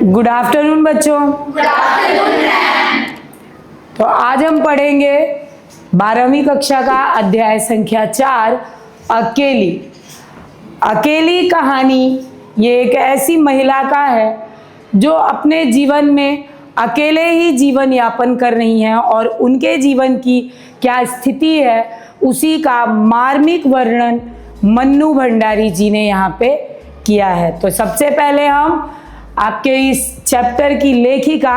Good afternoon बच्चों। Good afternoon ma'am. तो आज हम पढ़ेंगे 12वीं कक्षा का अध्याय संख्या 4 अकेली। अकेली कहानी ये एक ऐसी महिला का है जो अपने जीवन में अकेले ही जीवन यापन कर रही हैं और उनके जीवन की क्या स्थिति है उसी का मार्मिक वर्णन मन्नू भंडारी जी ने यहाँ पे किया है। तो सबसे पहले हम आपके इस चैप्टर की लेखिका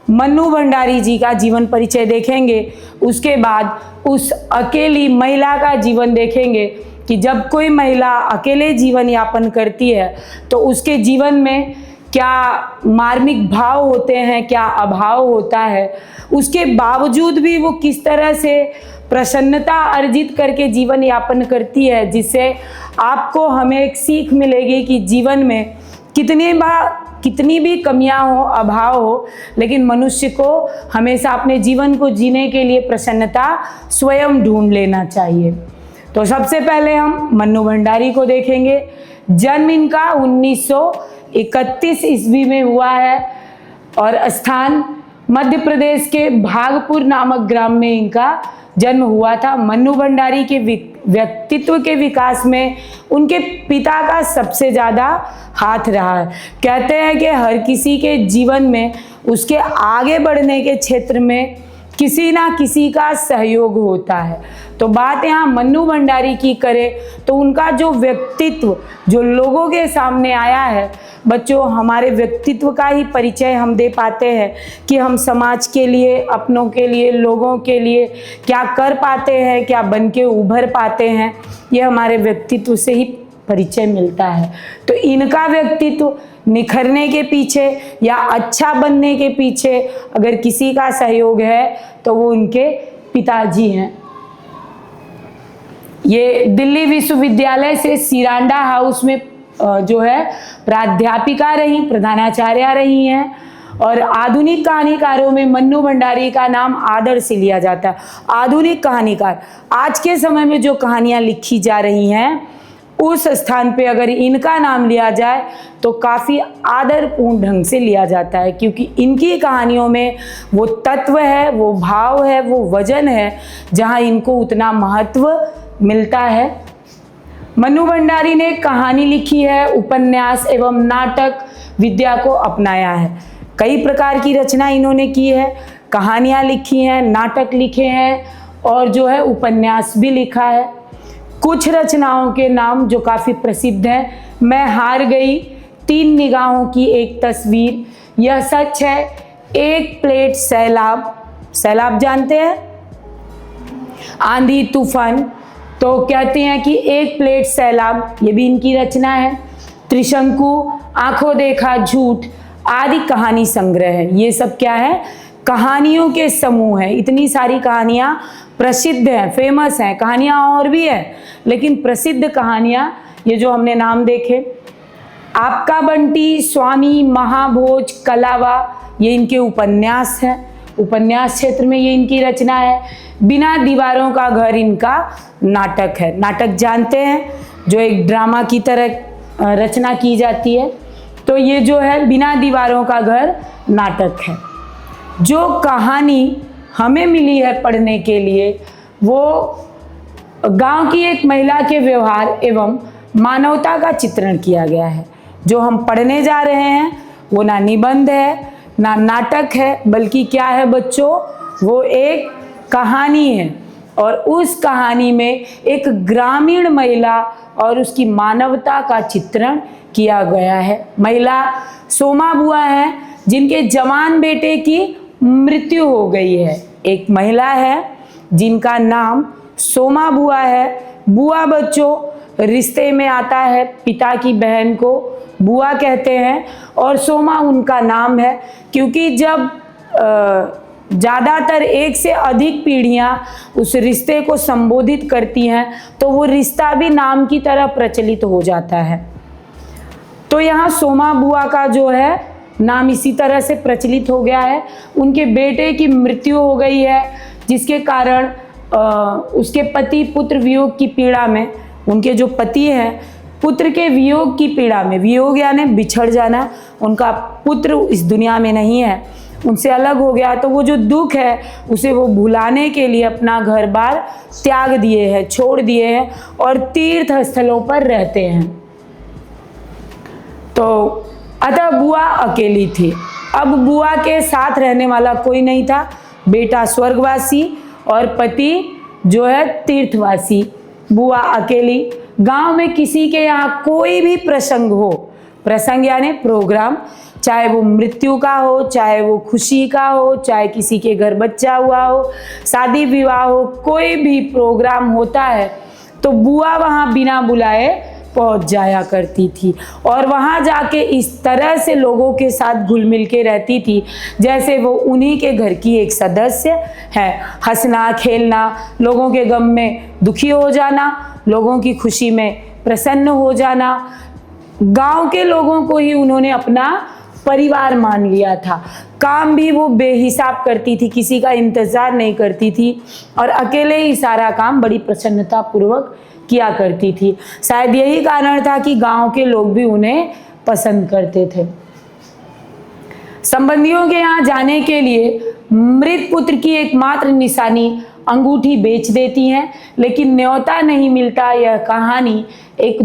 मन्नू भंडारी जी का जीवन परिचय देखेंगे। उसके बाद उस अकेली महिला का जीवन देखेंगे कि जब कोई महिला अकेले जीवन यापन करती है तो उसके जीवन में क्या मार्मिक भाव होते हैं, क्या अभाव होता है, उसके बावजूद भी वो किस तरह से प्रसन्नता अर्जित करके जीवन यापन करती है, जिससे आपको हमें एक सीख मिलेगी कि जीवन में कितनी भी कमियां हो, अभाव हो, लेकिन मनुष्य को हमेशा अपने जीवन को जीने के लिए प्रसन्नता स्वयं ढूंढ लेना चाहिए। तो सबसे पहले हम मन्नू भंडारी को देखेंगे। जन्म इनका 1931 ईस्वी में हुआ है और स्थान मध्य प्रदेश के भागपुर नामक ग्राम में इनका जन्म हुआ था। मन्नू भंडारी के व्यक्तित्व के विकास में उनके पिता का सबसे ज़्यादा हाथ रहा है। कहते हैं कि हर किसी के जीवन में उसके आगे बढ़ने के क्षेत्र में किसी ना किसी का सहयोग होता है। तो बात यहाँ मन्नू भंडारी की करें तो उनका जो व्यक्तित्व जो लोगों के सामने आया है, बच्चों हमारे व्यक्तित्व का ही परिचय हम दे पाते हैं कि हम समाज के लिए, अपनों के लिए, लोगों के लिए क्या कर पाते हैं, क्या बन के उभर पाते हैं, ये हमारे व्यक्तित्व से ही परिचय मिलता है। तो इनका व्यक्तित्व निखरने के पीछे या अच्छा बनने के पीछे अगर किसी का सहयोग है तो वो उनके पिताजी हैं। ये दिल्ली विश्वविद्यालय से सिरांडा हाउस में जो है प्राध्यापिका रही, प्रधानाचार्य रही हैं और आधुनिक कहानीकारों में मन्नू भंडारी का नाम आदर से लिया जाता है। आधुनिक कहानीकार, आज के समय में जो कहानियाँ लिखी जा रही हैं उस स्थान पे अगर इनका नाम लिया जाए तो काफ़ी आदरपूर्ण ढंग से लिया जाता है, क्योंकि इनकी कहानियों में वो तत्व है, वो भाव है, वो वजन है जहाँ इनको उतना महत्व मिलता है। मन्नू भंडारी ने कहानी लिखी है, उपन्यास एवं नाटक विद्या को अपनाया है। कई प्रकार की रचना इन्होंने की है, कहानियाँ लिखी हैं, नाटक लिखे हैं और जो है उपन्यास भी लिखा है। कुछ रचनाओं के नाम जो काफ़ी प्रसिद्ध हैं, मैं हार गई, 3 निगाहों की एक तस्वीर, यह सच है, एक प्लेट सैलाब, सैलाब जानते हैं, आंधी तूफान, तो कहते हैं कि एक प्लेट सैलाब, ये भी इनकी रचना है। त्रिशंकु, आंखों देखा झूठ आदि कहानी संग्रह है। ये सब क्या है? कहानियों के समूह है। इतनी सारी कहानियाँ प्रसिद्ध हैं, फेमस हैं, कहानियाँ और भी हैं, लेकिन प्रसिद्ध कहानियाँ ये जो हमने नाम देखे, आपका बंटी, स्वामी, महाभोज, कलावा, ये इनके उपन्यास हैं। उपन्यास क्षेत्र में ये इनकी रचना है। बिना दीवारों का घर इनका नाटक है। नाटक जानते हैं, जो एक ड्रामा की तरह रचना की जाती है। तो ये जो है बिना दीवारों का घर नाटक है। जो कहानी हमें मिली है पढ़ने के लिए वो गांव की एक महिला के व्यवहार एवं मानवता का चित्रण किया गया है। जो हम पढ़ने जा रहे हैं वो ना निबंध है ना नाटक है, बल्कि क्या है बच्चों, वो एक कहानी है और उस कहानी में एक ग्रामीण महिला और उसकी मानवता का चित्रण किया गया है। महिला सोमा बुआ है जिनके जवान बेटे की मृत्यु हो गई है। एक महिला है जिनका नाम सोमा बुआ है। बुआ बच्चों रिश्ते में आता है, पिता की बहन को बुआ कहते हैं और सोमा उनका नाम है, क्योंकि जब ज़्यादातर एक से अधिक पीढ़ियाँ उस रिश्ते को संबोधित करती हैं तो वो रिश्ता भी नाम की तरह प्रचलित हो जाता है। तो यहाँ सोमा बुआ का जो है नाम इसी तरह से प्रचलित हो गया है। उनके बेटे की मृत्यु हो गई है, जिसके कारण उसके पति पुत्र वियोग की पीड़ा में, उनके जो पति हैं पुत्र के वियोग की पीड़ा में, वियोग यानी बिछड़ जाना, उनका पुत्र इस दुनिया में नहीं है, उनसे अलग हो गया, तो वो जो दुख है उसे वो भुलाने के लिए अपना घर बार त्याग दिए हैं, छोड़ दिए हैं और तीर्थ स्थलों पर रहते हैं। तो अतः बुआ अकेली थी। अब बुआ के साथ रहने वाला कोई नहीं था, बेटा स्वर्गवासी और पति जो है तीर्थवासी। बुआ अकेली, गांव में किसी के यहाँ कोई भी प्रसंग हो, प्रसंग यानी प्रोग्राम, चाहे वो मृत्यु का हो, चाहे वो खुशी का हो, चाहे किसी के घर बच्चा हुआ हो, शादी विवाह हो, कोई भी प्रोग्राम होता है तो बुआ वहाँ बिना बुलाए पहुँच जाया करती थी और वहाँ जाके इस तरह से लोगों के साथ घुल मिल के रहती थी जैसे वो उन्हीं के घर की एक सदस्य है। हंसना खेलना, लोगों के गम में दुखी हो जाना, लोगों की खुशी में प्रसन्न हो जाना, गांव के लोगों को ही उन्होंने अपना परिवार मान लिया था। काम भी वो बेहिसाब करती थी, किसी का इंतजार नहीं करती थी और अकेले ही सारा काम बड़ी प्रसन्नता पूर्वक किया करती थी। शायद यही कारण था कि गांव के लोग भी उन्हें पसंद करते थे। संबंधियों के यहाँ जाने के लिए मृत पुत्र की एकमात्र निशानी अंगूठी बेच देती हैं, लेकिन न्योता नहीं मिलता। यह कहानी एक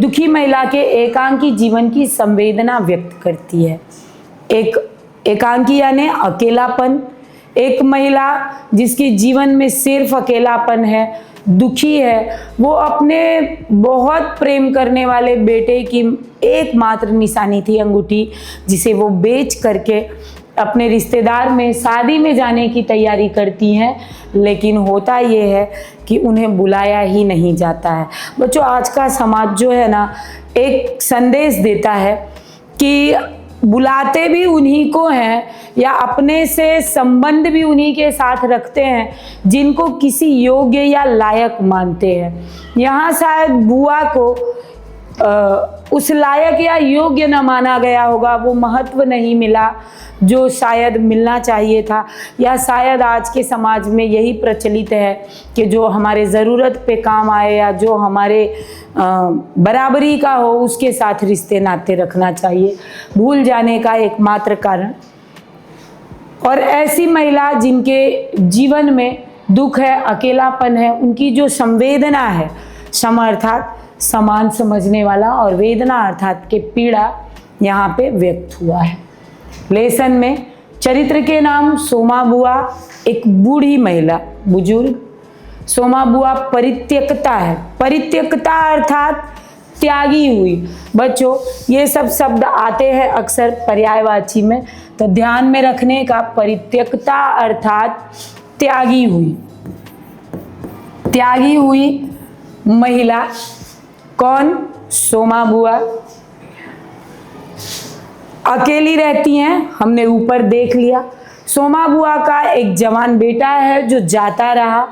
दुखी महिला के एकांकी जीवन की संवेदना व्यक्त करती है। एकांकी यानी अकेलापन, एक महिला जिसके जीवन में सिर्फ अकेलापन है, दुखी है, वो अपने बहुत प्रेम करने वाले बेटे की एकमात्र निशानी थी अंगूठी, जिसे वो बेच करके अपने रिश्तेदार में शादी में जाने की तैयारी करती हैं, लेकिन होता ये है कि उन्हें बुलाया ही नहीं जाता है। बच्चों, आज का समाज जो है ना, एक संदेश देता है कि बुलाते भी उन्हीं को हैं या अपने से संबंध भी उन्हीं के साथ रखते हैं जिनको किसी योग्य या लायक मानते हैं। यहाँ शायद बुआ को उस लायक या योग्य न माना गया होगा, वो महत्व नहीं मिला जो शायद मिलना चाहिए था, या शायद आज के समाज में यही प्रचलित है कि जो हमारे ज़रूरत पे काम आए या जो हमारे बराबरी का हो उसके साथ रिश्ते नाते रखना चाहिए, भूल जाने का एकमात्र कारण। और ऐसी महिला जिनके जीवन में दुख है, अकेलापन है, उनकी जो संवेदना है, सम अर्थात समान समझने वाला और वेदना अर्थात के पीड़ा यहाँ पे व्यक्त हुआ है। लेसन में चरित्र के नाम सोमा बुआ, एक बूढ़ी महिला, बुजुर्ग। सोमा बुआ परित्यक्ता है, परित्यक्ता अर्थात त्यागी हुई। बच्चों, ये सब शब्द आते हैं अक्सर पर्यायवाची में, तो ध्यान में रखने का। परित्यक्ता अर्थात त्यागी हुई, त्यागी हुई महिला। कौन? सोमा बुआ। अकेली रहती हैं, हमने ऊपर देख लिया। सोमा बुआ का एक जवान बेटा है जो जाता रहा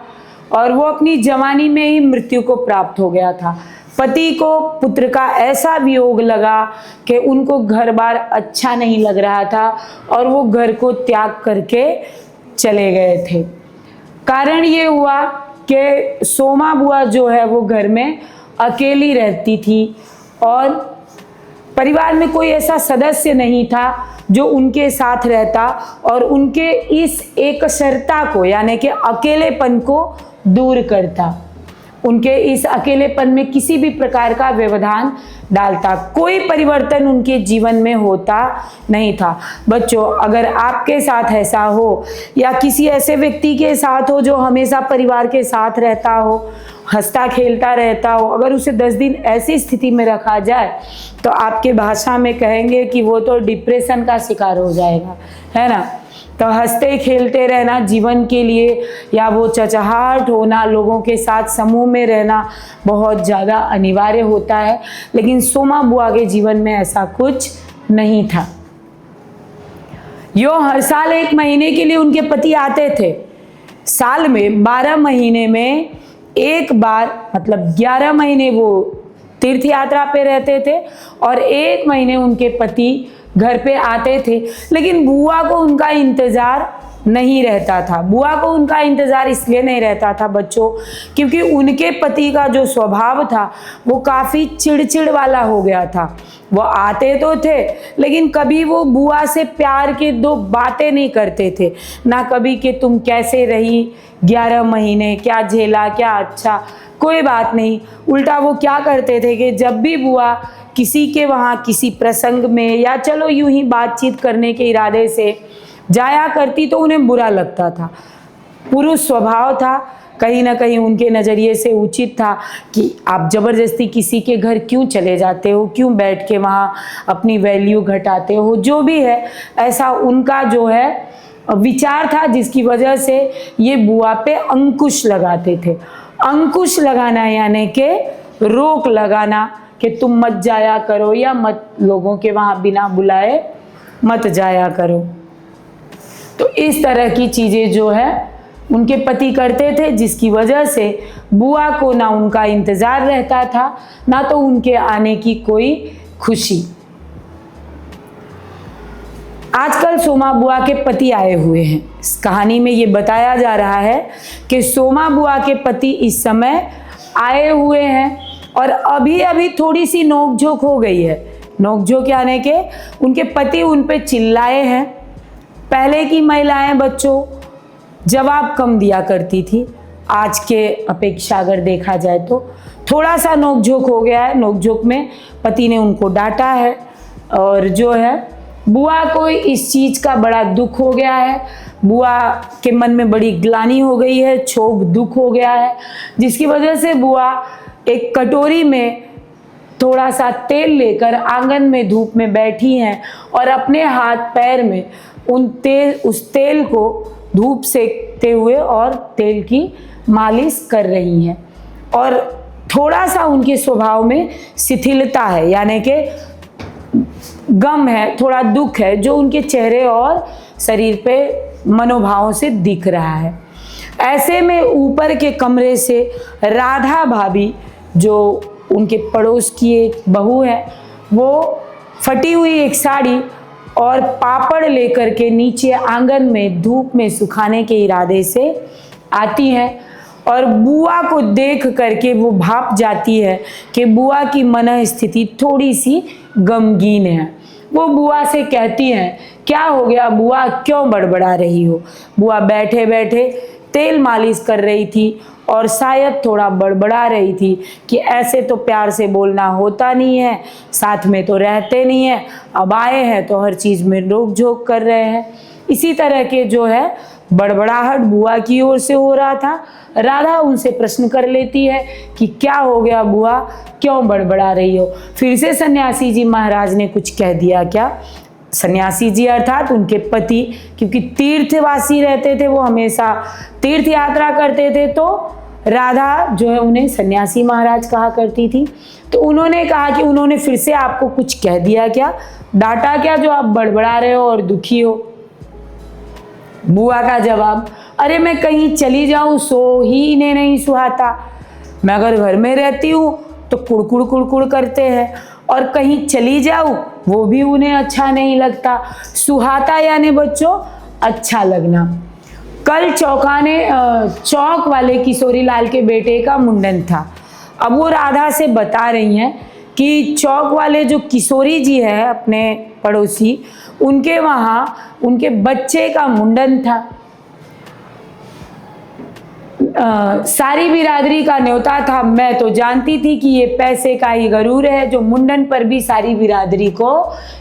और वो अपनी जवानी में ही मृत्यु को प्राप्त हो गया था। पति को पुत्र का ऐसा वियोग लगा कि उनको घर बार अच्छा नहीं लग रहा था और वो घर को त्याग करके चले गए थे। कारण ये हुआ कि सोमा बुआ जो है वो घर में अकेली रहती थी और परिवार में कोई ऐसा सदस्य नहीं था जो उनके साथ रहता और उनके इस एकसरता को यानी कि अकेलेपन को दूर करता, उनके इस अकेलेपन में किसी भी प्रकार का व्यवधान डालता। कोई परिवर्तन उनके जीवन में होता नहीं था। बच्चों, अगर आपके साथ ऐसा हो या किसी ऐसे व्यक्ति के साथ हो जो हमेशा परिवार के साथ रहता हो, हंसता खेलता रहता हो, अगर उसे 10 दिन ऐसी स्थिति में रखा जाए तो आपके भाषा में कहेंगे कि वो तो डिप्रेशन का शिकार हो जाएगा, है ना। तो हंसते खेलते रहना जीवन के लिए, या वो चचहाट होना, लोगों के साथ समूह में रहना बहुत ज़्यादा अनिवार्य होता है, लेकिन सोमा बुआ के जीवन में ऐसा कुछ नहीं था। यो हर साल 1 महीने के लिए उनके पति आते थे। साल में 12 महीने में एक बार, मतलब 11 महीने वो तीर्थ यात्रा पे रहते थे और 1 महीने उनके पति घर पे आते थे, लेकिन बुआ को उनका इंतजार नहीं रहता था। बुआ को उनका इंतज़ार इसलिए नहीं रहता था बच्चों, क्योंकि उनके पति का जो स्वभाव था वो काफ़ी चिड़चिड़ वाला हो गया था। वो आते तो थे लेकिन कभी वो बुआ से प्यार की दो बातें नहीं करते थे, ना कभी कि तुम कैसे रही 11 महीने, क्या झेला, क्या अच्छा, कोई बात नहीं। उल्टा वो क्या करते थे कि जब भी बुआ किसी के वहाँ किसी प्रसंग में या चलो यूं ही बातचीत करने के इरादे से जाया करती तो उन्हें बुरा लगता था। पुरुष स्वभाव था, कहीं ना कहीं उनके नज़रिए से उचित था कि आप ज़बरदस्ती किसी के घर क्यों चले जाते हो, क्यों बैठ के वहाँ अपनी वैल्यू घटाते हो, जो भी है ऐसा उनका जो है विचार था, जिसकी वजह से ये बुआ पे अंकुश लगाते थे। अंकुश लगाना यानी कि रोक लगाना कि तुम मत जाया करो या मत लोगों के वहाँ बिना बुलाए मत जाया करो। तो इस तरह की चीज़ें जो है उनके पति करते थे, जिसकी वजह से बुआ को ना उनका इंतज़ार रहता था ना तो उनके आने की कोई खुशी। आजकल सोमा बुआ के पति आए हुए हैं। इस कहानी में ये बताया जा रहा है कि सोमा बुआ के पति इस समय आए हुए हैं और अभी अभी थोड़ी सी नोकझोंक हो गई है। नोकझोंक यानी कि उनके पति उन पे चिल्लाए हैं। पहले की महिलाएं बच्चों जवाब कम दिया करती थी, आज के अपेक्षा अगर देखा जाए तो थोड़ा सा नोकझोंक हो गया है। नोकझोंक में पति ने उनको डांटा है और जो है बुआ को इस चीज़ का बड़ा दुख हो गया है। बुआ के मन में बड़ी ग्लानि हो गई है, क्षोभ दुख हो गया है, जिसकी वजह से बुआ एक कटोरी में थोड़ा सा तेल लेकर आंगन में धूप में बैठी हैं और अपने हाथ पैर में उस तेल को धूप सेकते हुए और तेल की मालिश कर रही हैं। और थोड़ा सा उनके स्वभाव में शिथिलता है, यानी कि गम है, थोड़ा दुख है जो उनके चेहरे और शरीर पे मनोभावों से दिख रहा है। ऐसे में ऊपर के कमरे से राधा भाभी जो उनके पड़ोस की एक बहू है, वो फटी हुई एक साड़ी और पापड़ लेकर के नीचे आंगन में धूप में सुखाने के इरादे से आती हैं और बुआ को देख करके वो भाप जाती है कि बुआ की मन स्थिति थोड़ी सी गमगीन है। वो बुआ से कहती हैं, क्या हो गया बुआ, क्यों बड़बड़ा रही हो? बुआ बैठे बैठे तेल मालिश कर रही थी और शायद थोड़ा बड़बड़ा रही थी कि ऐसे तो प्यार से बोलना होता नहीं है, साथ में तो रहते नहीं हैं, अब आए हैं तो हर चीज़ में रोक झोंक कर रहे हैं। इसी तरह के जो है बड़बड़ाहट बुआ की ओर से हो रहा था। राधा उनसे प्रश्न कर लेती है कि क्या हो गया बुआ, क्यों बड़बड़ा रही हो? फिर से सन्यासी जी महाराज ने कुछ कह दिया क्या? सन्यासी जी अर्थात उनके पति, क्योंकि तीर्थवासी रहते थे, वो हमेशा तीर्थ यात्रा करते थे, तो राधा जो है उन्हें सन्यासी महाराज कहा करती थी। तो उन्होंने कहा कि उन्होंने फिर से आपको कुछ कह दिया क्या, डांटा क्या जो आप बड़बड़ा रहे हो और दुखी हो? बुआ का जवाब, अरे मैं कहीं चली जाऊं सो ही इन्हें नहीं सुहाता, मैं अगर घर में रहती हूँ तो कुड़कुड़ कुड़कुड़ करते हैं और कहीं चली जाऊं वो भी उन्हें अच्छा नहीं लगता। सुहाता यानी बच्चों अच्छा लगना। कल चौक वाले किशोरी लाल के बेटे का मुंडन था। अब वो राधा से बता रही हैं कि चौक वाले जो किशोरी जी है अपने पड़ोसी, उनके वहाँ उनके बच्चे का मुंडन था। सारी बिरादरी का न्योता था। मैं तो जानती थी कि ये पैसे का ही गरूर है जो मुंडन पर भी सारी बिरादरी को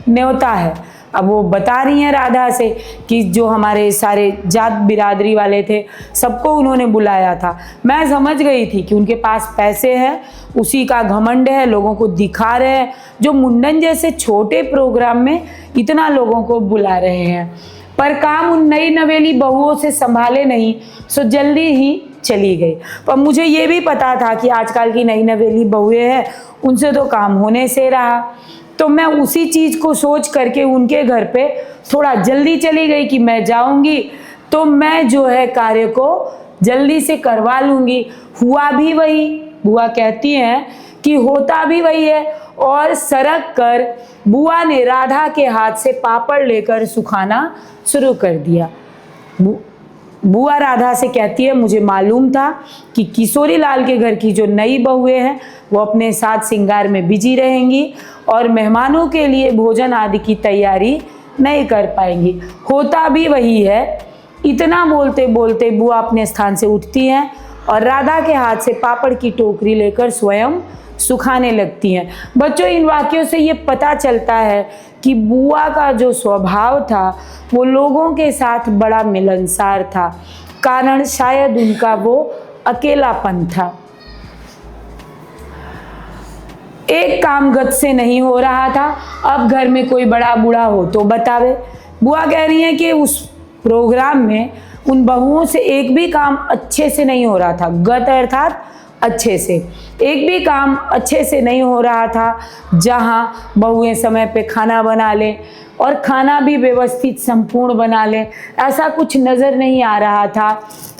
न्योता है। अब वो बता रही हैं राधा से कि जो हमारे सारे जात बिरादरी वाले थे सबको उन्होंने बुलाया था। मैं समझ गई थी कि उनके पास पैसे हैं, उसी का घमंड है, लोगों को दिखा रहे हैं, जो मुंडन जैसे छोटे प्रोग्राम में इतना लोगों को बुला रहे हैं। पर काम उन नई नवेली बहुओं से संभाले नहीं, सो जल्दी ही चली गई। पर मुझे ये भी पता था कि आजकल की नई नवेली बहुएं हैं, उनसे तो काम होने से रहा। तो मैं उसी चीज़ को सोच करके उनके घर पे थोड़ा जल्दी चली गई कि मैं जाऊंगी तो मैं जो है कार्य को जल्दी से करवा लूँगी। हुआ भी वही, बुआ कहती हैं कि होता भी वही है। और सरक कर बुआ ने राधा के हाथ से पापड़ लेकर सुखाना शुरू कर दिया। बुआ राधा से कहती है, मुझे मालूम था कि किशोरी लाल के घर की जो नई बहुएं हैं वो अपने साथ श्रृंगार में बिजी रहेंगी और मेहमानों के लिए भोजन आदि की तैयारी नहीं कर पाएंगी। होता भी वही है। इतना बोलते बोलते बुआ अपने स्थान से उठती हैं और राधा के हाथ से पापड़ की टोकरी लेकर स्वयं सुखाने लगती हैं। बच्चों, इन वाक्यों से ये पता चलता है कि बुआ का जो स्वभाव था वो लोगों के साथ बड़ा मिलनसार था। कारण शायद उनका वो अकेलापन था। एक काम गत से नहीं हो रहा था। अब घर में कोई बड़ा बूढ़ा हो तो बतावे। बुआ कह रही है कि उस प्रोग्राम में उन बहुओं से एक भी काम अच्छे से नहीं हो रहा था। गत अर्थात अच्छे से एक भी काम अच्छे से नहीं हो रहा था। जहाँ बहुएं समय पे खाना बना लें और खाना भी व्यवस्थित संपूर्ण बना लें, ऐसा कुछ नज़र नहीं आ रहा था।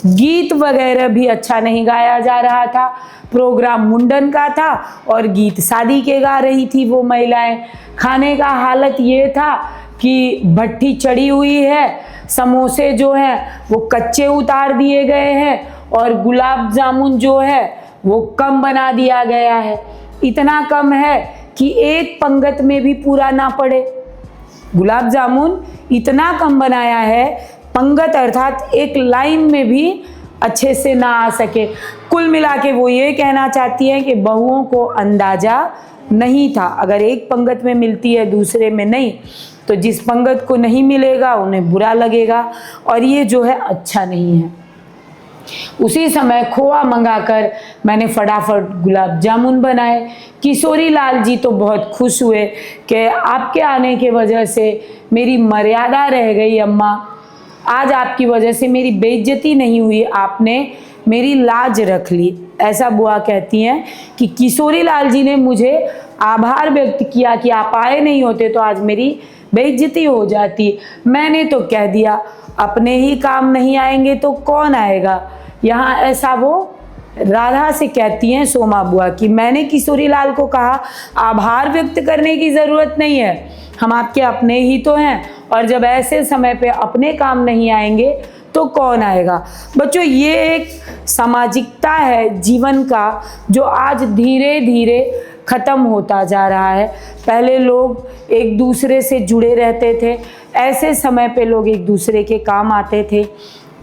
गीत वगैरह भी अच्छा नहीं गाया जा रहा था। प्रोग्राम मुंडन का था और गीत शादी के गा रही थी वो महिलाएं। खाने का हालत ये था कि भट्टी चढ़ी हुई है, समोसे जो हैं वो कच्चे उतार दिए गए हैं और गुलाब जामुन जो है वो कम बना दिया गया है। इतना कम है कि एक पंगत में भी पूरा ना पड़े। गुलाब जामुन इतना कम बनाया है, पंगत अर्थात एक लाइन में भी अच्छे से ना आ सके। कुल मिला के वो ये कहना चाहती है कि बहुओं को अंदाजा नहीं था। अगर एक पंगत में मिलती है दूसरे में नहीं, तो जिस पंगत को नहीं मिलेगा उन्हें बुरा लगेगा और ये जो है अच्छा नहीं है। उसी समय खोआ मंगाकर मैंने फटाफट गुलाब जामुन बनाए। किशोरी लाल जी तो बहुत खुश हुए कि आपके आने के वजह से मेरी मर्यादा रह गई अम्मा। आज आपकी वजह से मेरी बेइज्जती नहीं हुई, आपने मेरी लाज रख ली। ऐसा बुआ कहती हैं कि किशोरी लाल जी ने मुझे आभार व्यक्त किया कि आप आए नहीं होते तो आज मेरी बेइज्जती हो जाती। मैंने तो कह दिया अपने ही काम नहीं आएंगे तो कौन आएगा। यहाँ ऐसा वो राधा से कहती हैं सोमा बुआ कि मैंने किशोरी लाल को कहा आभार व्यक्त करने की ज़रूरत नहीं है, हम आपके अपने ही तो हैं और जब ऐसे समय पे अपने काम नहीं आएंगे तो कौन आएगा। बच्चों, ये एक सामाजिकता है जीवन का जो आज धीरे धीरे ख़त्म होता जा रहा है। पहले लोग एक दूसरे से जुड़े रहते थे, ऐसे समय पे लोग एक दूसरे के काम आते थे।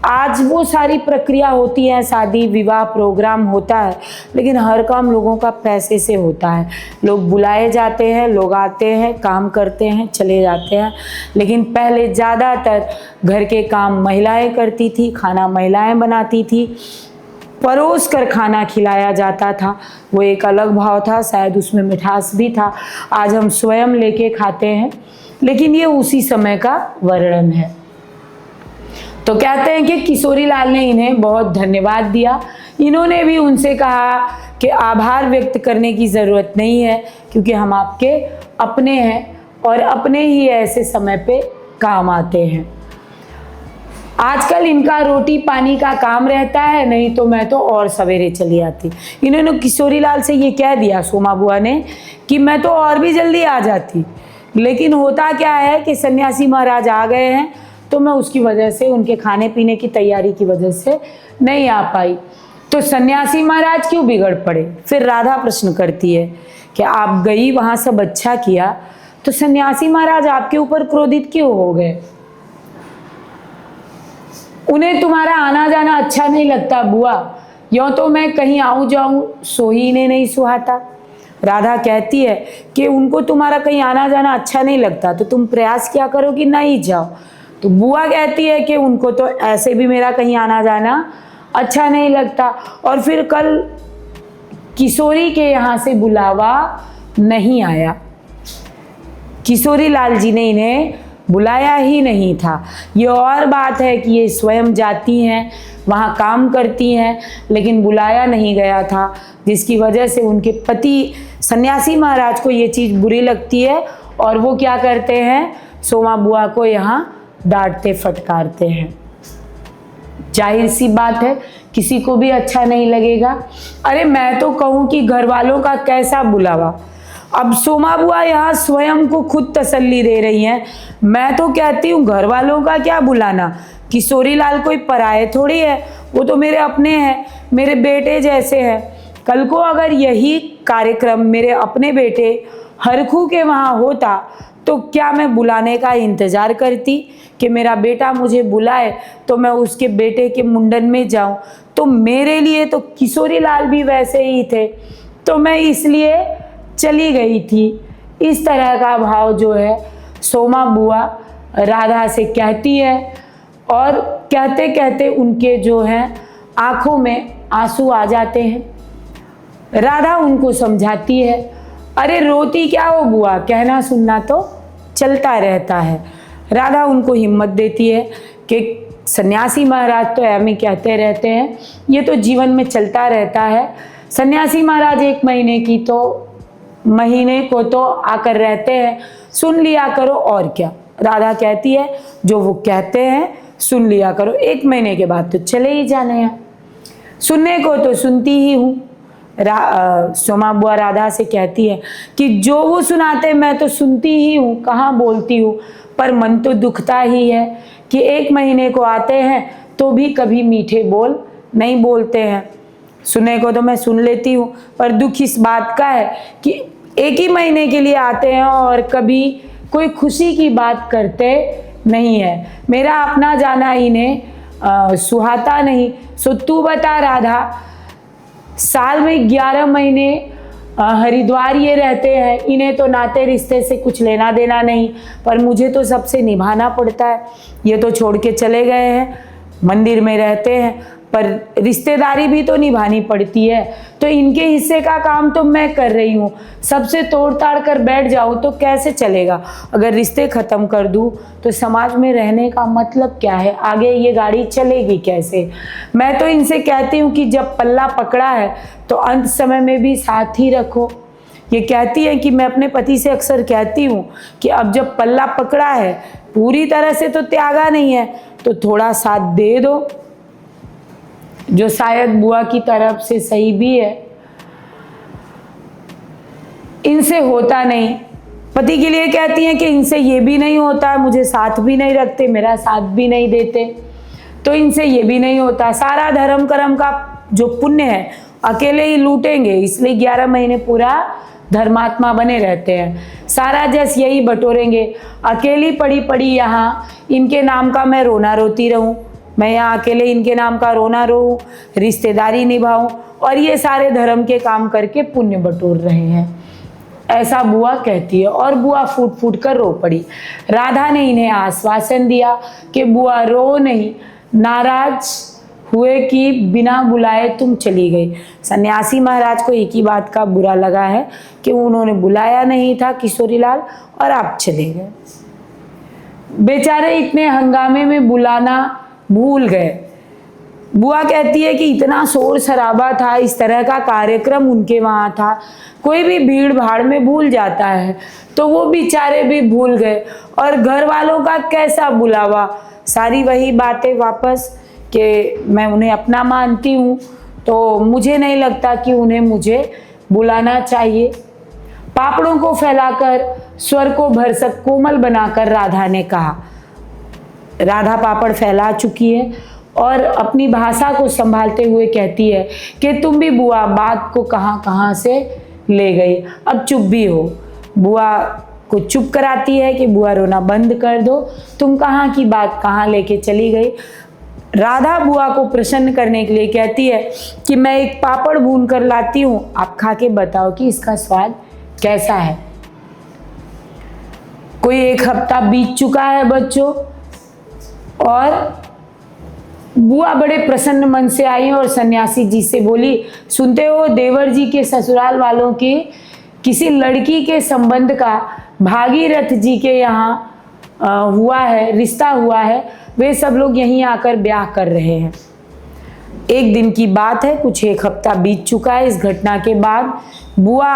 आज वो सारी प्रक्रिया होती है, शादी विवाह प्रोग्राम होता है, लेकिन हर काम लोगों का पैसे से होता है। लोग बुलाए जाते हैं, लोग आते हैं, काम करते हैं, चले जाते हैं। लेकिन पहले ज़्यादातर घर के काम महिलाएं करती थी, खाना महिलाएं बनाती थी, परोस कर खाना खिलाया जाता था। वो एक अलग भाव था, शायद उसमें मिठास भी था। आज हम स्वयं लेके खाते हैं, लेकिन ये उसी समय का वर्णन है। तो कहते हैं कि किशोरी लाल ने इन्हें बहुत धन्यवाद दिया। इन्होंने भी उनसे कहा कि आभार व्यक्त करने की ज़रूरत नहीं है क्योंकि हम आपके अपने हैं और अपने ही ऐसे समय पे काम आते हैं। आजकल इनका रोटी पानी का काम रहता है, नहीं तो मैं तो और सवेरे चली आती। इन्होंने किशोरी लाल से ये कह दिया सोमा बुआ ने कि मैं तो और भी जल्दी आ जाती, लेकिन होता क्या है कि सन्यासी महाराज आ गए हैं तो मैं उसकी वजह से, उनके खाने पीने की तैयारी की वजह से नहीं आ पाई। तो सन्यासी महाराज क्यों बिगड़ पड़े। फिर राधा प्रश्न करती है कि आप गई वहाँ सब अच्छा किया, तो सन्यासी महाराज आपके ऊपर क्रोधित क्यों हो गए। उन्हें तुम्हारा आना जाना अच्छा नहीं लगता बुआ। यों तो मैं कहीं आऊँ जाऊँ सो ही इन्हें नहीं सुहाता। राधा कहती है कि उनको तुम्हारा कहीं आना जाना अच्छा नहीं लगता तो तुम प्रयास क्या करो कि नहीं जाओ। तो बुआ कहती है कि उनको तो ऐसे भी मेरा कहीं आना जाना अच्छा नहीं लगता। और फिर कल किशोरी के यहाँ से बुलावा नहीं आया, किशोरी लाल जी ने इन्हें बुलाया ही नहीं था। ये और बात है कि ये स्वयं जाती हैं, वहाँ काम करती हैं, लेकिन बुलाया नहीं गया था, जिसकी वजह से उनके पति सन्यासी महाराज को ये चीज़ बुरी लगती है और वो क्या करते हैं, सोमा बुआ को यहाँ डांटते फटकारते हैं। जाहिर सी बात है किसी को भी अच्छा नहीं लगेगा। अरे मैं तो कहूँ कि घर वालों का कैसा बुलावा, अब सोमा बुआ यहाँ स्वयं को खुद तसल्ली दे रही हैं। मैं तो कहती हूँ घर वालों का क्या बुलाना, किशोरी लाल कोई पराये थोड़ी है, वो तो मेरे अपने हैं, मेरे बेटे जैसे हैं। कल को अगर यही कार्यक्रम मेरे अपने बेटे हरखू के वहाँ होता तो क्या मैं बुलाने का इंतज़ार करती कि मेरा बेटा मुझे बुलाए तो मैं उसके बेटे के मुंडन में जाऊं? तो मेरे लिए तो किशोरी लाल भी वैसे ही थे, तो मैं इसलिए चली गई थी। इस तरह का भाव जो है सोमा बुआ राधा से कहती है, और कहते कहते उनके जो है आंखों में आंसू आ जाते हैं। राधा उनको समझाती है, अरे रोती क्या हो बुआ, कहना सुनना तो चलता रहता है। राधा उनको हिम्मत देती है कि सन्यासी महाराज तो ऐम ही कहते रहते हैं, ये तो जीवन में चलता रहता है। सन्यासी महाराज एक महीने को तो आकर रहते हैं, सुन लिया करो और क्या। राधा कहती है जो वो कहते हैं सुन लिया करो, 1 महीने के बाद तो चले ही जाने हैं, सुनने को तो सुनती ही हूँ। सोमा बुआ राधा से कहती है कि जो वो सुनाते मैं तो सुनती ही हूँ, कहाँ बोलती हूँ, पर मन तो दुखता ही है कि 1 महीने को आते हैं तो भी कभी मीठे बोल नहीं बोलते हैं। सुनने को तो मैं सुन लेती हूँ, पर दुख इस बात का है कि 1 ही महीने के लिए आते हैं और कभी कोई खुशी की बात करते नहीं है। मेरा अपना जाना इन्हें सुहाता नहीं। सो तू बता राधा, साल में 11 महीने हरिद्वार ये रहते हैं, इन्हें तो नाते रिश्ते से कुछ लेना देना नहीं, पर मुझे तो सबसे निभाना पड़ता है। ये तो छोड़ के चले गए हैं, मंदिर में रहते हैं, पर रिश्तेदारी भी तो निभानी पड़ती है, तो इनके हिस्से का काम तो मैं कर रही हूँ। सबसे तोड़ ताड़ कर बैठ जाऊँ तो कैसे चलेगा? अगर रिश्ते ख़त्म कर दूँ तो समाज में रहने का मतलब क्या है? आगे ये गाड़ी चलेगी कैसे? मैं तो इनसे कहती हूँ कि जब पल्ला पकड़ा है तो अंत समय में भी साथ ही रखो। ये कहती है कि मैं अपने पति से अक्सर कहती हूँ कि अब जब पल्ला पकड़ा है, पूरी तरह से तो त्यागा नहीं है, तो थोड़ा साथ दे दो, जो शायद बुआ की तरफ से सही भी है। इनसे होता नहीं। पति के लिए कहती हैं कि इनसे ये भी नहीं होता, मुझे साथ भी नहीं रखते, मेरा साथ भी नहीं देते, तो इनसे ये भी नहीं होता। सारा धर्म कर्म का जो पुण्य है अकेले ही लूटेंगे, इसलिए 11 महीने पूरा धर्मात्मा बने रहते हैं। सारा जस यही बटोरेंगे, अकेली पड़ी पड़ी यहाँ इनके नाम का मैं रोना रोती रहूं, मैं यहाँ अकेले इनके नाम का रोना रोऊं, रिश्तेदारी निभाऊं, और ये सारे धर्म के काम करके पुण्य बटोर रहे हैं। ऐसा बुआ कहती है, और बुआ फूट फूट कर रो पड़ी। राधा ने इन्हें आश्वासन दिया कि बुआ रो नहीं, नाराज हुए कि बिना बुलाए तुम चली गई। सन्यासी महाराज को एक ही बात का बुरा लगा है कि उन्होंने बुलाया नहीं था किशोरी लाल और आप चले गए। बेचारे इतने हंगामे में बुलाना भूल गए। बुआ कहती है कि इतना शोर शराबा था, इस तरह का कार्यक्रम उनके वहाँ था, कोई भी भीड़ भाड़ में भूल जाता है, तो वो बेचारे भी भूल गए। और घर वालों का कैसा बुलावा, सारी वही बातें वापस कि मैं उन्हें अपना मानती हूँ, तो मुझे नहीं लगता कि उन्हें मुझे बुलाना चाहिए। पापड़ों को फैलाकर स्वर को भरसक कोमल बनाकर राधा ने कहा। राधा पापड़ फैला चुकी है और अपनी भाषा को संभालते हुए कहती है कि तुम भी बुआ बात को कहाँ कहाँ से ले गई, अब चुप भी हो। बुआ को चुप कराती है कि बुआ रोना बंद कर दो, तुम कहाँ की बात कहाँ लेके चली गई। राधा बुआ को प्रसन्न करने के लिए कहती है कि मैं एक पापड़ भून कर लाती हूँ, आप खा के बताओ कि इसका स्वाद कैसा है। कोई 1 हफ्ता बीत चुका है बच्चों, और बुआ बड़े प्रसन्न मन से आई और सन्यासी जी से बोली, सुनते हो देवर जी के ससुराल वालों की किसी लड़की के संबंध का भागीरथ जी के यहाँ हुआ है, रिश्ता हुआ है, वे सब लोग यहीं आकर ब्याह कर रहे हैं। 1 दिन की बात है, कुछ 1 हफ्ता बीत चुका है। इस घटना के बाद बुआ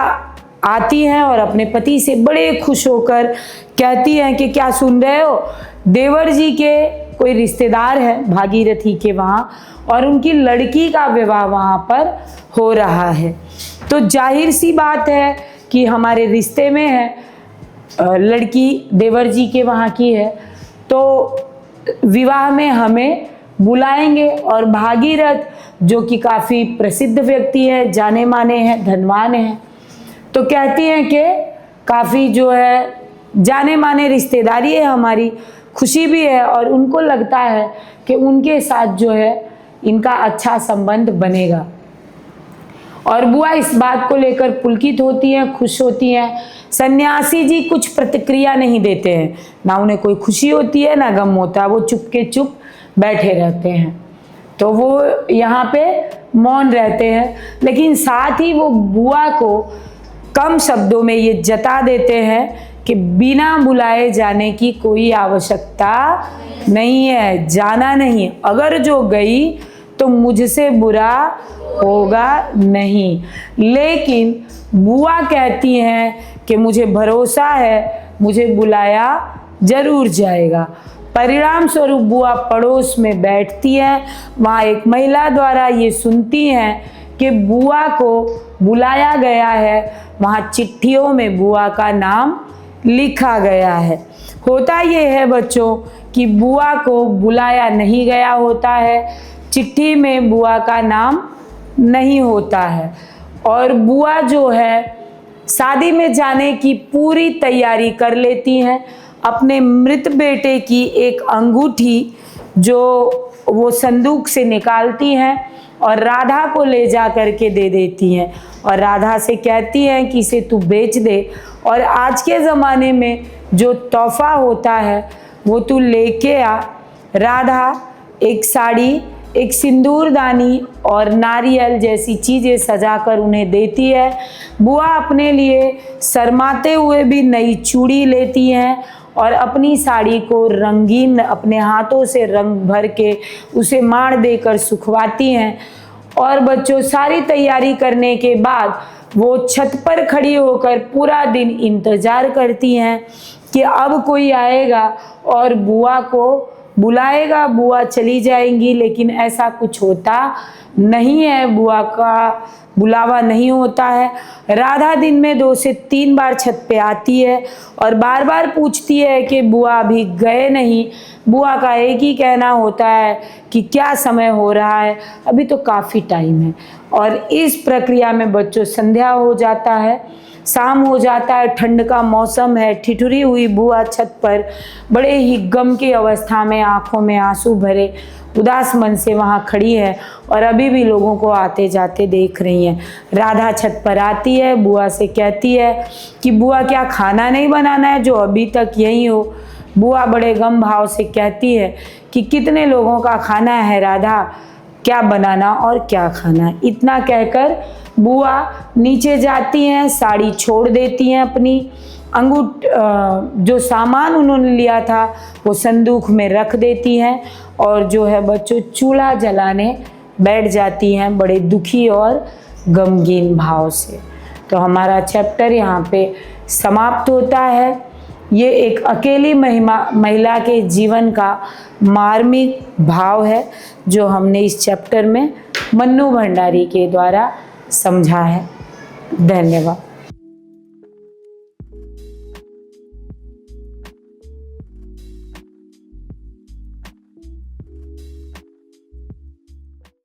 आती हैं और अपने पति से बड़े खुश होकर कहती हैं कि क्या सुन रहे हो, देवर जी के कोई रिश्तेदार है भागीरथी के वहाँ, और उनकी लड़की का विवाह वहाँ पर हो रहा है, तो जाहिर सी बात है कि हमारे रिश्ते में है, लड़की देवर जी के वहाँ की है, तो विवाह में हमें बुलाएंगे। और भागीरथ जो कि काफ़ी प्रसिद्ध व्यक्ति है, जाने माने हैं, धनवान हैं, तो कहती हैं कि काफ़ी जो है जाने माने रिश्तेदारी है हमारी, खुशी भी है और उनको लगता है कि उनके साथ जो है इनका अच्छा संबंध बनेगा। और बुआ इस बात को लेकर पुलकित होती हैं, खुश होती हैं। सन्यासी जी कुछ प्रतिक्रिया नहीं देते हैं, ना उन्हें कोई खुशी होती है ना गम होता है, वो चुप के चुप बैठे रहते हैं। तो वो यहाँ पे मौन रहते हैं, लेकिन साथ ही वो बुआ को कम शब्दों में ये जता देते हैं कि बिना बुलाए जाने की कोई आवश्यकता नहीं है, जाना नहीं, अगर जो गई तो मुझसे बुरा होगा नहीं। लेकिन बुआ कहती हैं कि मुझे भरोसा है, मुझे बुलाया जरूर जाएगा। परिणाम स्वरूप बुआ पड़ोस में बैठती हैं, वहाँ एक महिला द्वारा ये सुनती हैं कि बुआ को बुलाया गया है, वहाँ चिट्ठियों में बुआ का नाम लिखा गया है। होता ये है बच्चों कि बुआ को बुलाया नहीं गया होता है, चिट्ठी में बुआ का नाम नहीं होता है, और बुआ जो है शादी में जाने की पूरी तैयारी कर लेती हैं। अपने मृत बेटे की एक अंगूठी जो वो संदूक से निकालती हैं और राधा को ले जा कर के दे देती हैं, और राधा से कहती हैं कि इसे तू बेच दे, और आज के ज़माने में जो तोहफा होता है वो तू लेके आ। राधा एक साड़ी, एक सिंदूरदानी और नारियल जैसी चीज़ें सजाकर उन्हें देती है। बुआ अपने लिए शर्माते हुए भी नई चूड़ी लेती हैं और अपनी साड़ी को रंगीन अपने हाथों से रंग भर के उसे माड़ देकर सुखवाती हैं। और बच्चों सारी तैयारी करने के बाद वो छत पर खड़ी होकर पूरा दिन इंतज़ार करती हैं कि अब कोई आएगा और बुआ को बुलाएगा, बुआ चली जाएंगी, लेकिन ऐसा कुछ होता नहीं है, बुआ का बुलावा नहीं होता है। राधा दिन में 2 से 3 बार छत पे आती है और बार बार पूछती है कि बुआ अभी गए नहीं। बुआ का एक ही कहना होता है कि क्या समय हो रहा है, अभी तो काफ़ी टाइम है। और इस प्रक्रिया में बच्चों संध्या हो जाता है, शाम हो जाता है, ठंड का मौसम है। ठिठुरी हुई बुआ छत पर बड़े ही गम की अवस्था में, आंखों में आंसू भरे उदास मन से वहाँ खड़ी है और अभी भी लोगों को आते जाते देख रही हैं। राधा छत पर आती है, बुआ से कहती है कि बुआ क्या खाना नहीं बनाना है जो अभी तक यहीं हो। बुआ बड़े गम भाव से कहती है कि कितने लोगों का खाना है राधा, क्या बनाना और क्या खाना। इतना कहकर बुआ नीचे जाती हैं, साड़ी छोड़ देती हैं, अपनी जो सामान उन्होंने लिया था वो संदूक में रख देती हैं और जो है बच्चों चूल्हा जलाने बैठ जाती हैं बड़े दुखी और गमगीन भाव से। तो हमारा चैप्टर यहाँ पे समाप्त होता है। ये एक अकेली महिला के जीवन का मार्मिक भाव है जो हमने इस चैप्टर में मन्नू भंडारी के द्वारा समझा है। धन्यवाद।